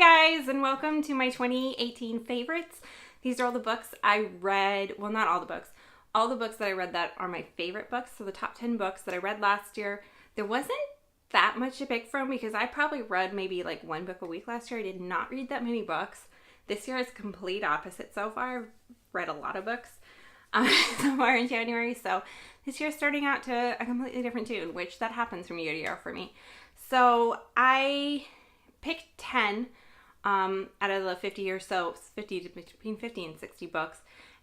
Hi guys, and welcome to my 2018 favorites. These are all the books I read, well not all the books that I read that are my favorite books. So the top 10 books that I read last year. There wasn't that much to pick from because I probably read maybe like one book a week last year. I did not read that many books. This year is complete opposite so far. I've read a lot of books so far in January. So this year is starting out to a completely different tune, which that happens from year to year for me. So I picked 10 out of the 50 or so, between 50 and 60 books.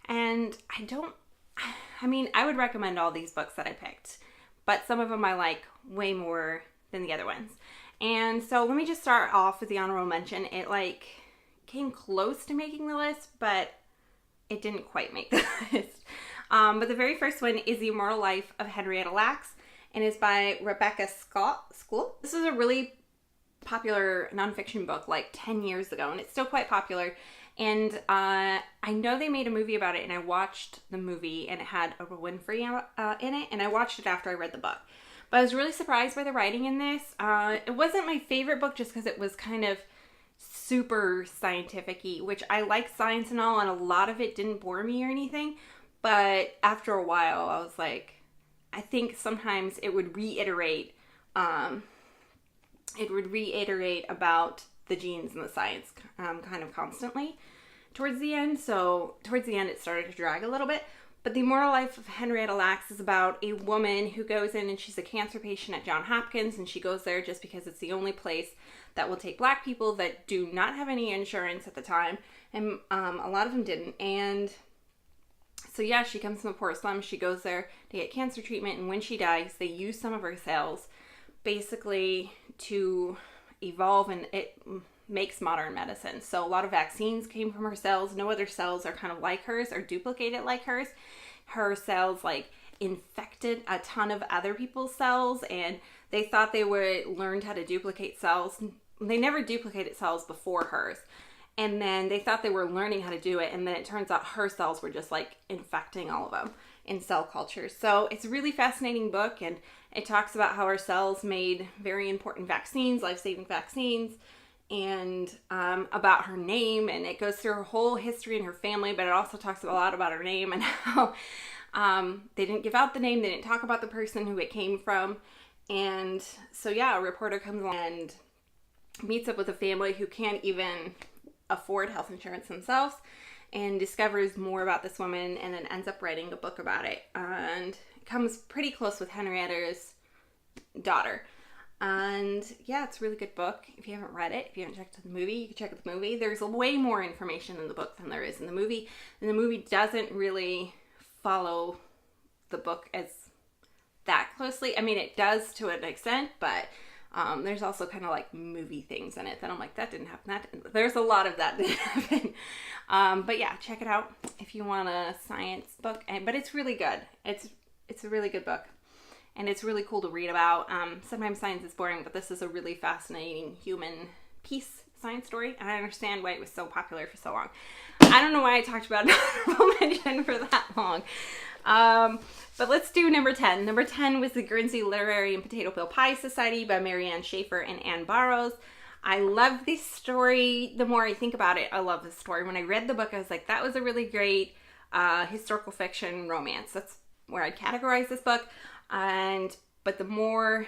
And I would recommend all these books that I picked, but some of them I like way more than the other ones. And so let me just start off with the honorable mention. It came close to making the list, but it didn't quite make the list. But the very first one is The Immortal Life of Henrietta Lacks, and is by Rebecca Skloot. This is a really popular nonfiction book like 10 years ago, and it's still quite popular. And I know they made a movie about it, and I watched the movie, and it had Oprah Winfrey in it, and I watched it after I read the book. But I was really surprised by the writing in this. It wasn't my favorite book just because it was kind of super scientific-y, which I like science and all, and a lot of it didn't bore me or anything. But after a while, I was like, I think sometimes it would reiterate about the genes and the science kind of constantly towards the end. So towards the end it started to drag a little bit. But The Immortal Life of Henrietta Lacks is about a woman who goes in, and she's a cancer patient at Johns Hopkins, and she goes there just because it's the only place that will take black people that do not have any insurance at the time, and a lot of them didn't. And so yeah, she comes from the poor slums. She goes there to get cancer treatment, and when she dies, they use some of her cells basically to evolve, and it makes modern medicine. So a lot of vaccines came from her cells. No other cells are kind of like hers or duplicated like hers. Her cells infected a ton of other people's cells, and they thought they would learn how to duplicate cells. They never duplicated cells before hers. And then they thought they were learning how to do it, and then it turns out her cells were just infecting all of them in cell culture. So it's a really fascinating book, and it talks about how her cells made very important vaccines, life-saving vaccines, and about her name, and it goes through her whole history and her family, but it also talks a lot about her name and how they didn't give out the name, they didn't talk about the person who it came from. And so yeah, a reporter comes along and meets up with a family who can't even afford health insurance themselves, and discovers more about this woman, and then ends up writing a book about it, and comes pretty close with Henrietta's daughter. And yeah, it's a really good book. If you haven't read it, if you haven't checked out the movie, you can check out the movie. There's way more information in the book than there is in the movie, and the movie doesn't really follow the book as that closely. I mean, it does to an extent, but there's also kind of movie things in it that I'm like, that didn't happen. There's a lot of that didn't happen. But yeah, check it out if you want a science book. But it's really good. It's a really good book, and it's really cool to read about. Sometimes science is boring, but this is a really fascinating human piece science story, and I understand why it was so popular for so long. I don't know why I talked about an honorable mention for that long. But let's do number 10. Number 10 was The Guernsey Literary and Potato Peel Pie Society by Marianne Shaffer and Anne Barrows. I love this story. The more I think about it, I love this story. When I read the book, I was like, that was a really great historical fiction romance. That's where I'd categorize this book. But the more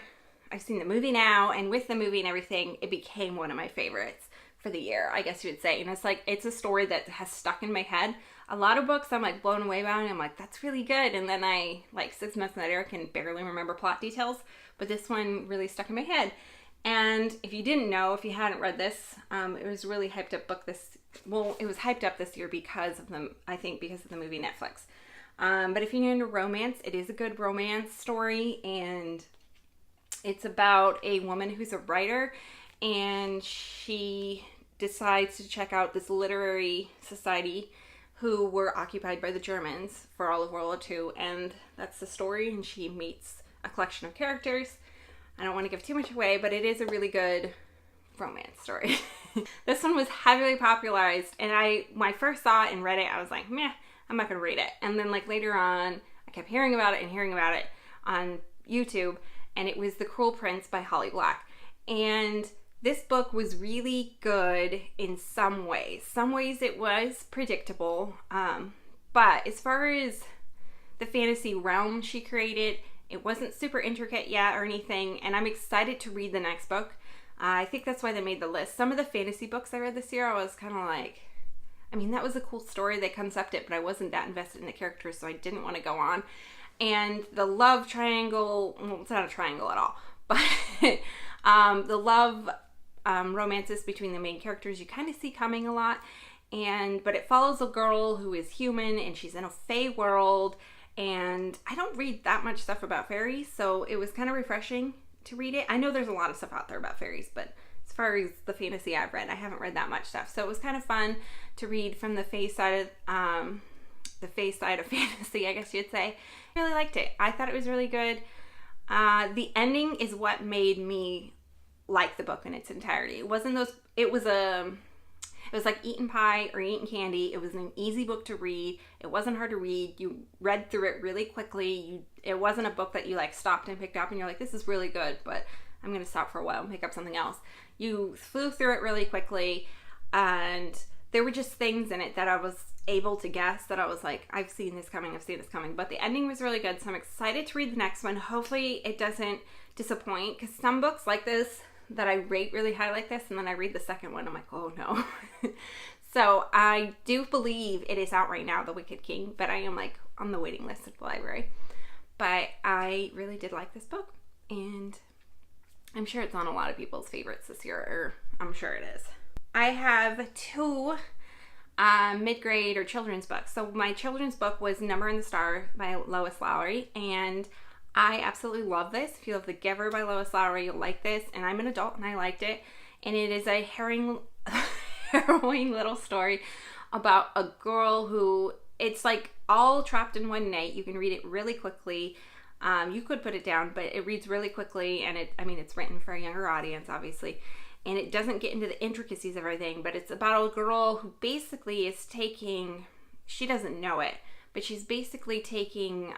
I've seen the movie now, and with the movie and everything, it became one of my favorites for the year, I guess you would say. And it's a story that has stuck in my head. A lot of books I'm blown away by, and I'm like, that's really good. And then I 6 months later can barely remember plot details, but this one really stuck in my head. And if you didn't know, if you hadn't read this, it was really hyped up book it was hyped up this year because of the movie Netflix. But if you're into romance, it is a good romance story, and it's about a woman who's a writer, and she decides to check out this literary society who were occupied by the Germans for all of World War II, and that's the story, and she meets a collection of characters. I don't want to give too much away, but it is a really good romance story. This one was heavily popularized, and when I first saw it and read it, I was like, meh, I'm not going to read it. And then later on, I kept hearing about it on YouTube, and it was The Cruel Prince by Holly Black. And This book was really good in some ways. Some ways it was predictable, but as far as the fantasy realm she created, it wasn't super intricate yet or anything, and I'm excited to read the next book. I think that's why they made the list. Some of the fantasy books I read this year, I was kind of like, I mean, that was a cool story, they concepted it, but I wasn't that invested in the characters, so I didn't want to go on. And the love triangle, well, it's not a triangle at all, but the love romances between the main characters you kind of see coming a lot. But it follows a girl who is human, and she's in a fae world, and I don't read that much stuff about fairies, so it was kind of refreshing to read it. I know there's a lot of stuff out there about fairies, but as far as the fantasy I've read, I haven't read that much stuff. So it was kind of fun to read from the fae side of fantasy, I guess you'd say. I really liked it. I thought it was really good. The ending is what made me like the book in its entirety. It wasn't those. It was like eating pie or eating candy. It was an easy book to read. It wasn't hard to read. You read through it really quickly. It wasn't a book that you like stopped and picked up and you're like, this is really good, but I'm going to stop for a while and pick up something else. You flew through it really quickly, and there were just things in it that I was able to guess that I was like, I've seen this coming. But the ending was really good, so I'm excited to read the next one. Hopefully it doesn't disappoint, because some books like this that I rate really high like this, and then I read the second one, I'm like, oh no. So I do believe it is out right now, The Wicked King, but I am like on the waiting list at the library. But I really did like this book, and I'm sure it's on a lot of people's favorites this year, or I'm sure it is. I have two mid-grade or children's books. So my children's book was Number in the Star by Lois Lowry, and I absolutely love this. If you love The Giver by Lois Lowry, you'll like this, and I'm an adult and I liked it. And it is a harrowing little story about a girl who, it's like all trapped in one night. You can read it really quickly. You could put it down, but it reads really quickly, and it's written for a younger audience, obviously. And it doesn't get into the intricacies of everything, but it's about a girl who basically is taking, she doesn't know it, but she's basically taking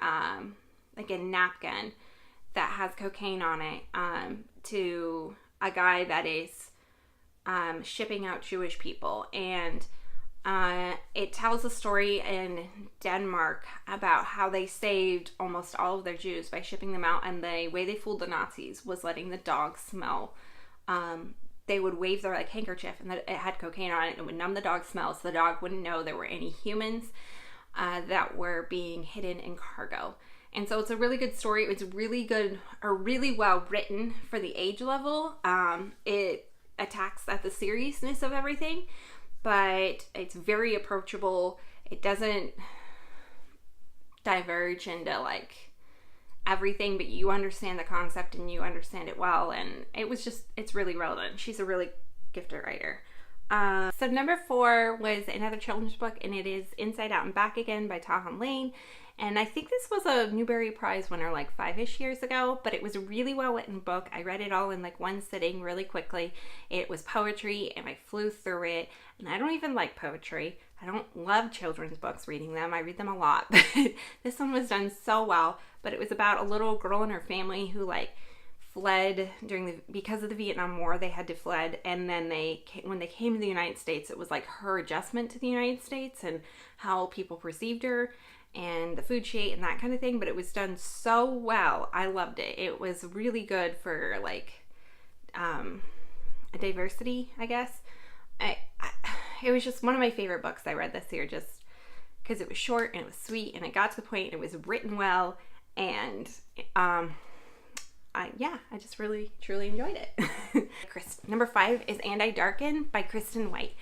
like a napkin that has cocaine on it to a guy that is shipping out Jewish people. And it tells a story in Denmark about how they saved almost all of their Jews by shipping them out, and the way they fooled the Nazis was letting the dogs smell. They would wave their like handkerchief, and it had cocaine on it, and it would numb the dog's smell, so the dog wouldn't know there were any humans that were being hidden in cargo. And so it's a really good story. It's really good, or really well written for the age level. It attacks at the seriousness of everything, but it's very approachable. It doesn't diverge into like everything, but you understand the concept and you understand it well, and it's really well done. She's a really gifted writer. So number 4 was another children's book, and it is Inside Out and Back Again by Thanhha Lane. And I think this was a Newbery Prize winner like 5-ish years ago, but it was a really well written book. I read it all in like one sitting really quickly. It was poetry, and I flew through it. And I don't even like poetry. I don't love children's books, reading them. I read them a lot, but this one was done so well. But it was about a little girl and her family who like fled because of the Vietnam War. They had to fled, and then when they came to the United States, it was like her adjustment to the United States and how people perceived her and the food she ate and that kind of thing. But it was done so well. I loved it. It was really good for like a diversity, I guess. It was just one of my favorite books I read this year, just because it was short and it was sweet and it got to the point and it was written well, and I just really truly enjoyed it. Number 5 is And I Darken by Kiersten White.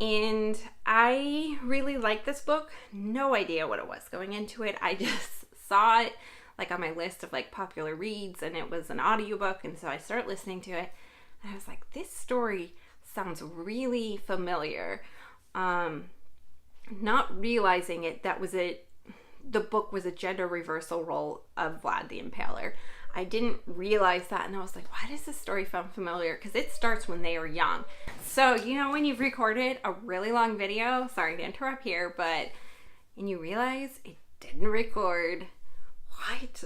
And I really like this book. No idea what it was going into it. I just saw it like on my list of like popular reads, and it was an audiobook, and so I started listening to it, and I was like, this story sounds really familiar. Not realizing it, the book was a gender reversal role of Vlad the Impaler. I didn't realize that, and I was like, why does this story sound familiar? Because it starts when they are young. So, you know, when you've recorded a really long video, sorry to interrupt here, and you realize it didn't record. What?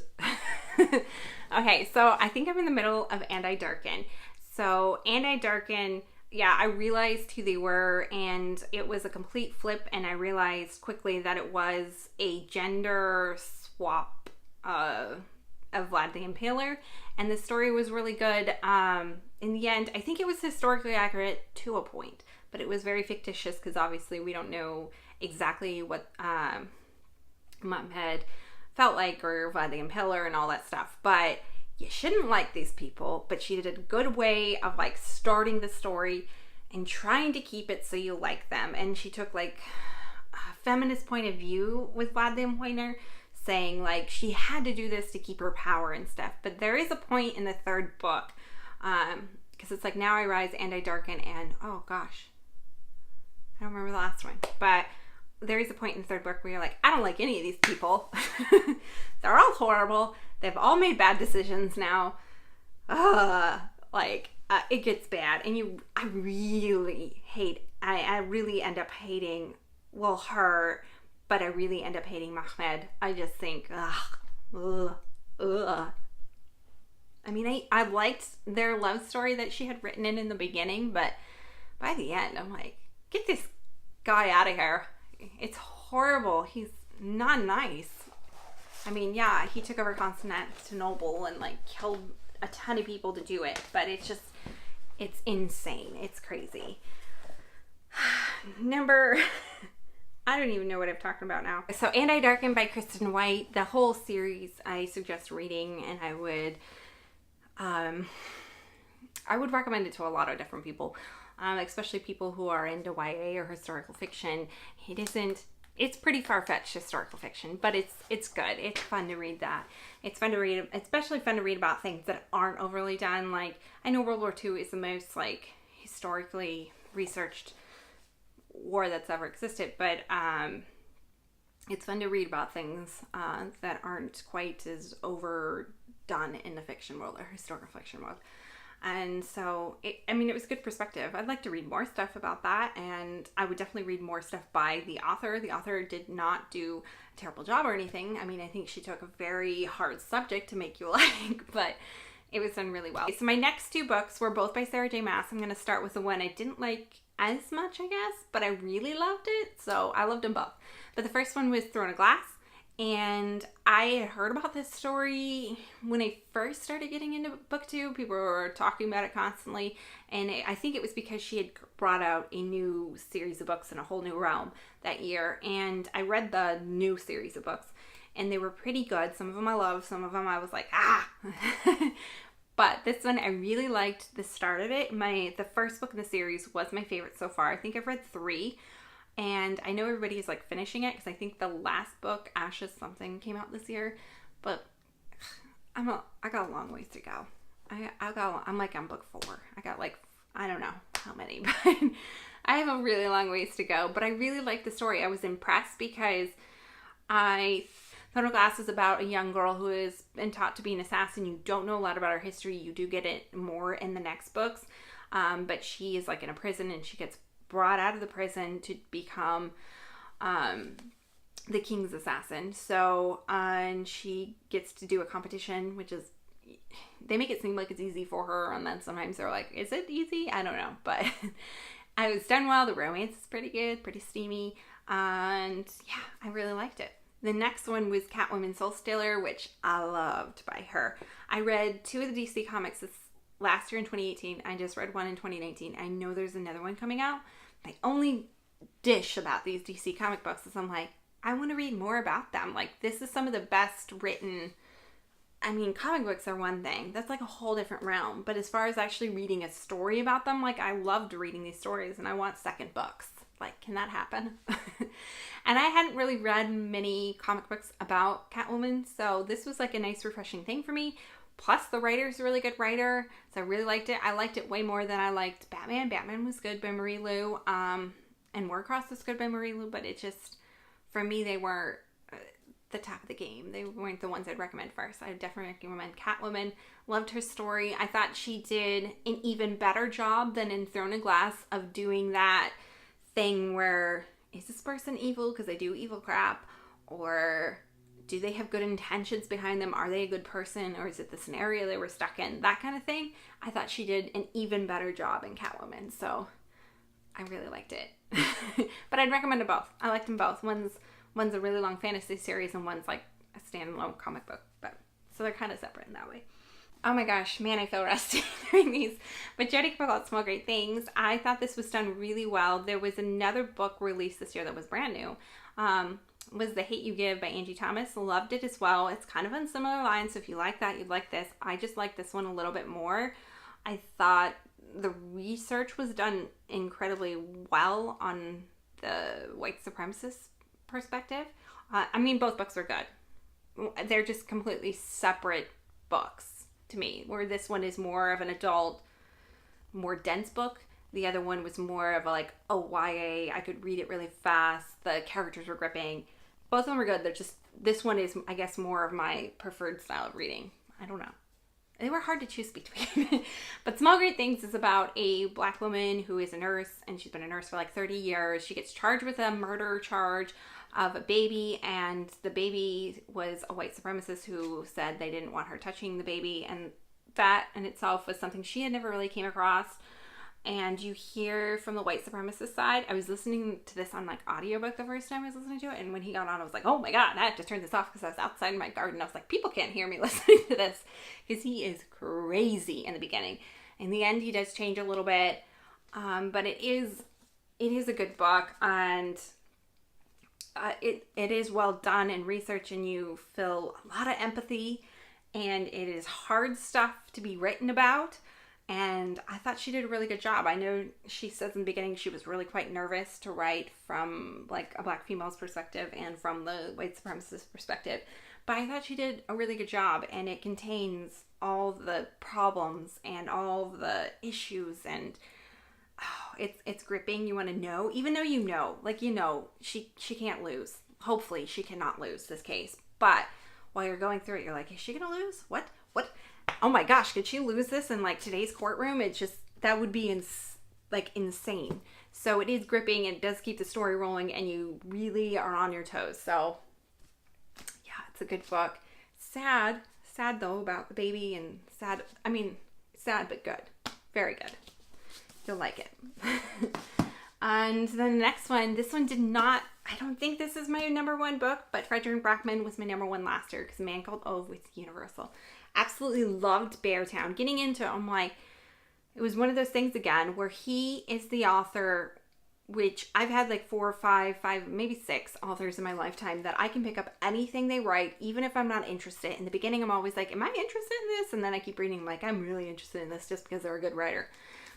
Okay, so I think I'm in the middle of And I Darken. So, Darken, yeah, I realized who they were, and it was a complete flip, and I realized quickly that it was a gender swap of Vlad the Impaler, and the story was really good. In the end, I think it was historically accurate to a point, but it was very fictitious because obviously we don't know exactly what Mumhead felt like, or Vlad the Impaler and all that stuff, but you shouldn't like these people, but she did a good way of like starting the story and trying to keep it so you like them. And she took like a feminist point of view with Vlad the Impaler, saying like she had to do this to keep her power and stuff. But there is a point in the third book, because it's like Now I Rise and I Darken, and oh gosh, I don't remember the last one, but there is a point in the third book where you're like, I don't like any of these people. They're all horrible. They've all made bad decisions now. It gets bad. And I really end up hating, her, but I really end up hating Mahmed. I just think, I mean, I liked their love story that she had written in the beginning, but by the end, I'm like, get this guy out of here. It's horrible. He's not nice. I mean, yeah, he took over Constantinople and like killed a ton of people to do it, but it's insane. It's crazy. I don't even know what I'm talking about now. So, And I Darken by Kristen White. The whole series I suggest reading, and I would recommend it to a lot of different people. Especially people who are into YA or historical fiction. It's pretty far-fetched historical fiction, but it's good. It's fun to read that. It's fun to read, especially fun to read about things that aren't overly done. Like, I know World War II is the most, like, historically researched war that's ever existed, but it's fun to read about things that aren't quite as overdone in the fiction world or historical fiction world. And so, it was good perspective. I'd like to read more stuff about that, and I would definitely read more stuff by the author. The author did not do a terrible job or anything. I mean, I think she took a very hard subject to make you like, but it was done really well. So my next two books were both by Sarah J. Maas. I'm going to start with the one I didn't like as much, I guess, but I really loved it, so I loved them both. But the first one was Throne of Glass. And I had heard about this story when I first started getting into book two. People were talking about it constantly. And I think it was because she had brought out a new series of books in a whole new realm that year. And I read the new series of books. And they were pretty good. Some of them I loved. Some of them I was like, But this one, I really liked the start of it. The first book in the series was my favorite so far. I think I've read 3. And I know everybody is like finishing it because I think the last book, Ashes Something, came out this year. But I got a long ways to go. I'm like on book 4. I got like, I don't know how many, but I have a really long ways to go. But I really liked the story. I was impressed because Throne of Glass is about a young girl who has been taught to be an assassin. You don't know a lot about her history. You do get it more in the next books. But she is like in a prison, and she gets brought out of the prison to become the king's assassin. So, and she gets to do a competition, which is, they make it seem like it's easy for her, and then sometimes they're like, is it easy? I don't know, but I was done well. The romance is pretty good, pretty steamy, and yeah, I really liked it. The next one was Catwoman Soulstealer, which I loved by her. I read 2 of the DC comics last year in 2018. I just read one in 2019. I know there's another one coming out. My only dish about these DC comic books is I'm like, I want to read more about them. Like, this is some of the best written, comic books are one thing. That's like a whole different realm. But as far as actually reading a story about them, like, I loved reading these stories, and I want second books. Like, can that happen? And I hadn't really read many comic books about Catwoman, so this was like a nice, refreshing thing for me. Plus, the writer's a really good writer, so I really liked it. I liked it way more than I liked Batman. Batman was good by Marie Lu, and Warcross was good by Marie Lu, but it just, for me, they weren't the top of the game. They weren't the ones I'd recommend first. I would definitely recommend Catwoman. Loved her story. I thought she did an even better job than in Throne of Glass of doing that thing where, is this person evil because they do evil crap? Or Do they have good intentions behind them? Are they a good person? Or is it the scenario they were stuck in? That kind of thing. I thought she did an even better job in Catwoman. So I really liked it. But I'd recommend them both. I liked them both. One's a really long fantasy series and one's like a standalone comic book. So they're kind of separate in that way. Oh my gosh, man, I feel rusty during these. But Jodi Picoult, Small Great Things. I thought this was done really well. There was another book released this year that was brand new. Was The Hate You Give by Angie Thomas. Loved it as well. It's kind of on similar lines, so if you like that, you'd like this. I just like this one a little bit more. I thought the research was done incredibly well on the white supremacist perspective. I mean, both books are good. They're just completely separate books to me, where this one is more of an adult, more dense book. The other one was more of a YA. I could read it really fast. The characters were gripping. Both of them were good. They're just, this one is, I guess, more of my preferred style of reading. I don't know. They were hard to choose between. But Small Great Things is about a black woman who is a nurse, and she's been a nurse for 30 years. She gets charged with a murder charge of a baby, and the baby was a white supremacist who said they didn't want her touching the baby, and that in itself was something she had never really came across. And you hear from the white supremacist side. I was listening to this on audiobook the first time I was listening to it, and when he got on, I was like, oh my god, I have to turn this off because I was outside in my garden. I was like, people can't hear me listening to this because he is crazy in the beginning. In the end, he does change a little bit, but it is a good book, and it is well done in research, and you feel a lot of empathy, and it is hard stuff to be written about. And I thought she did a really good job. I know she says in the beginning she was really quite nervous to write from a black female's perspective and from the white supremacist perspective. But I thought she did a really good job, and it contains all the problems and all the issues, and it's gripping. You want to know, even though you know she can't lose. Hopefully she cannot lose this case. But while you're going through it, you're like, is she gonna lose? What? Oh my gosh, could she lose this in today's courtroom? It just, that would be insane. So it is gripping, and it does keep the story rolling, and you really are on your toes. So yeah, it's a good book. Sad though about the baby, and sad but good. Very good. You'll like it. And the next one, this one did not, I don't think this is my number one book, but Fredrik Backman was my number one last year because A Man Called Ove with Universal. Absolutely loved Beartown. Getting into it, I'm like, it was one of those things again where he is the author, which I've had 4 or 5, maybe 6 authors in my lifetime that I can pick up anything they write, even if I'm not interested. In the beginning, I'm always like, am I interested in this? And then I keep reading, I'm really interested in this just because they're a good writer.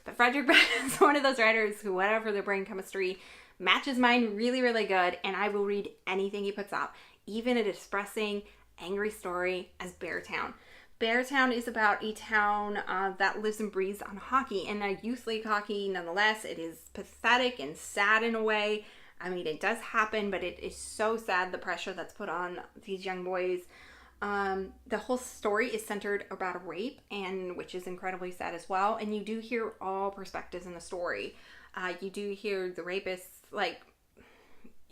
But Fredrik is one of those writers who, whatever their brain chemistry, matches mine really, really good, and I will read anything he puts out, even a depressing, angry story as Beartown. Beartown is about a town that lives and breathes on hockey, and a youth league hockey nonetheless. It is pathetic and sad in a way. I mean, it does happen, but it is so sad, the pressure that's put on these young boys. The whole story is centered about a rape, and which is incredibly sad as well. And you do hear all perspectives in the story. You do hear the rapist,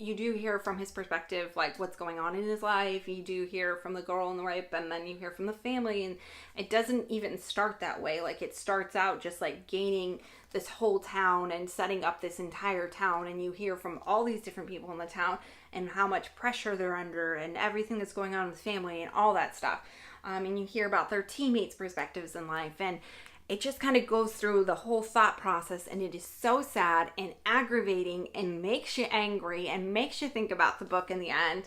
you do hear from his perspective, what's going on in his life. You do hear from the girl in the rape, and then you hear from the family. And it doesn't even start that way. It starts out just gaining this whole town and setting up this entire town. And you hear from all these different people in the town and how much pressure they're under and everything that's going on with family and all that stuff. And you hear about their teammates' perspectives in life. And it just kind of goes through the whole thought process, and it is so sad and aggravating and makes you angry and makes you think about the book in the end.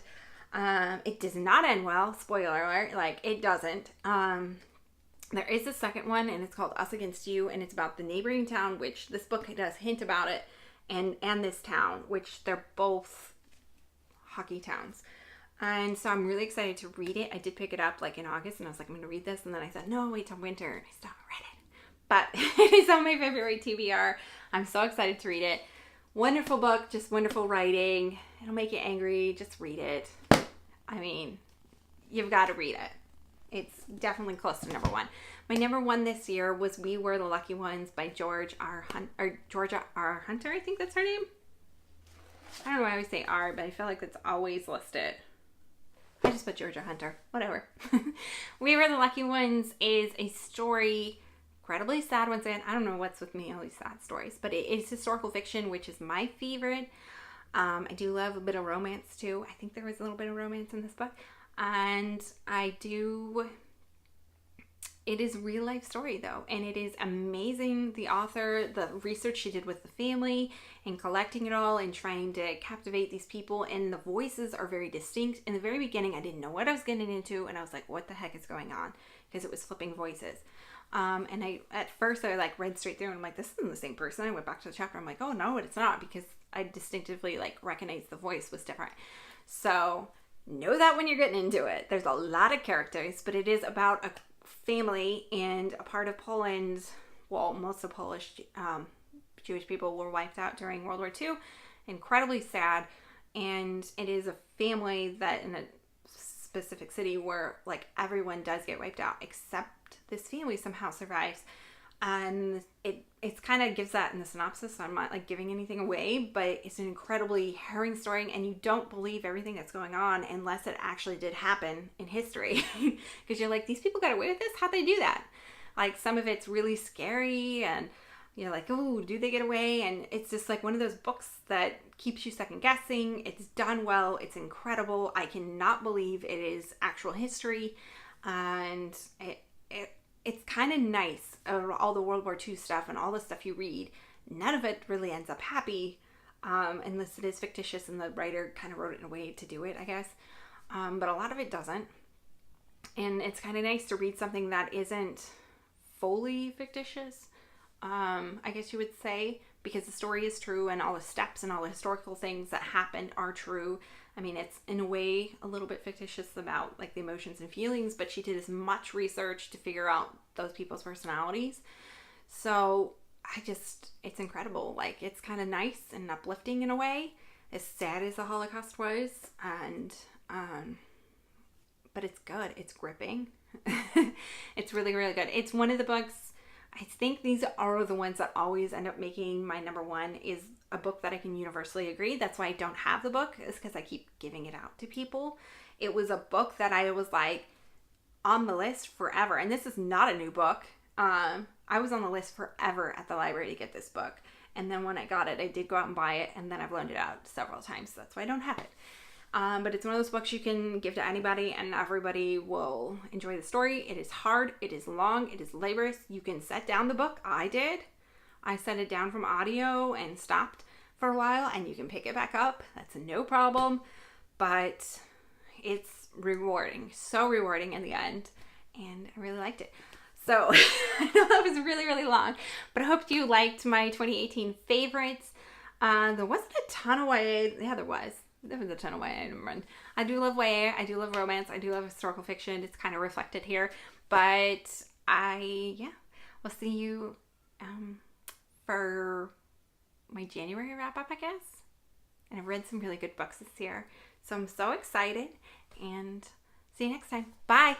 It does not end well. Spoiler alert. It doesn't. There is a second one, and it's called Us Against You, and it's about the neighboring town, which this book does hint about it, and this town, which they're both hockey towns. And so I'm really excited to read it. I did pick it up in August, and I was like, I'm going to read this, and then I said, no, wait till winter, and I still haven't read it. But it is on my February TBR. I'm so excited to read it. Wonderful book, just wonderful writing. It'll make you angry. Just read it. I mean, you've got to read it. It's definitely close to number one. My number one this year was We Were the Lucky Ones by Georgia R. Hunter. I think that's her name. I don't know why I always say R, but I feel like that's always listed. I just put Georgia Hunter. Whatever. We Were the Lucky Ones is a story, incredibly sad once again. I don't know what's with me, all these sad stories, but it is historical fiction, which is my favorite. I do love a bit of romance too. I think there was a little bit of romance in this book. And it is a real life story though, and it is amazing. The author, the research she did with the family and collecting it all and trying to captivate these people, and the voices are very distinct. In the very beginning, I didn't know what I was getting into, and I was like, what the heck is going on? Because it was flipping voices. And at first I like read straight through and I'm like, this isn't the same person. I went back to the chapter. I'm like, oh no, it's not, because I distinctively like recognized the voice was different. So know that when you're getting into it. There's a lot of characters, but it is about a family and a part of Poland. Well, most of Polish Jewish people were wiped out during World War II. Incredibly sad. And it is a family that in a specific city where like everyone does get wiped out except this family somehow survives. And it's kind of gives that in the synopsis. So I'm not like giving anything away, but it's an incredibly harrowing story, and you don't believe everything that's going on unless it actually did happen in history. Because you're like, these people got away with this? How'd they do that? Like, some of it's really scary, and you're like, oh, do they get away? And it's just like one of those books that keeps you second guessing. It's done well. It's incredible. I cannot believe it is actual history. And it's kind of nice, all the World War II stuff and all the stuff you read. None of it really ends up happy, unless it is fictitious and the writer kind of wrote it in a way to do it, I guess. But a lot of it doesn't. And it's kind of nice to read something that isn't fully fictitious, I guess you would say, because the story is true and all the steps and all the historical things that happened are true. I mean, it's in a way a little bit fictitious about like the emotions and feelings, but she did as much research to figure out those people's personalities. So it's incredible. Like, it's kind of nice and uplifting in a way, as sad as the Holocaust was. And, but it's good. It's gripping. It's really, really good. It's one of the books, I think these are the ones that always end up making my number one, is a book that I can universally agree. That's why I don't have the book, is because I keep giving it out to people. It was a book that I was like on the list forever. And this is not a new book. I was on the list forever at the library to get this book. And then when I got it, I did go out and buy it. And then I've loaned it out several times. So that's why I don't have it. But it's one of those books you can give to anybody and everybody will enjoy the story. It is hard. It is long. It is laborious. You can set down the book. I did. I set it down from audio and stopped for a while, and you can pick it back up. That's no problem. But it's rewarding. So rewarding in the end. And I really liked it. So I know that was really, really long. But I hope you liked my 2018 favorites. There wasn't a ton of YA. Yeah, there was. There was a ton of YA. I do love YA. I do love romance. I do love historical fiction. It's kind of reflected here. But we'll see you for my January wrap up, I guess. And I've read some really good books this year. So I'm so excited. And see you next time. Bye.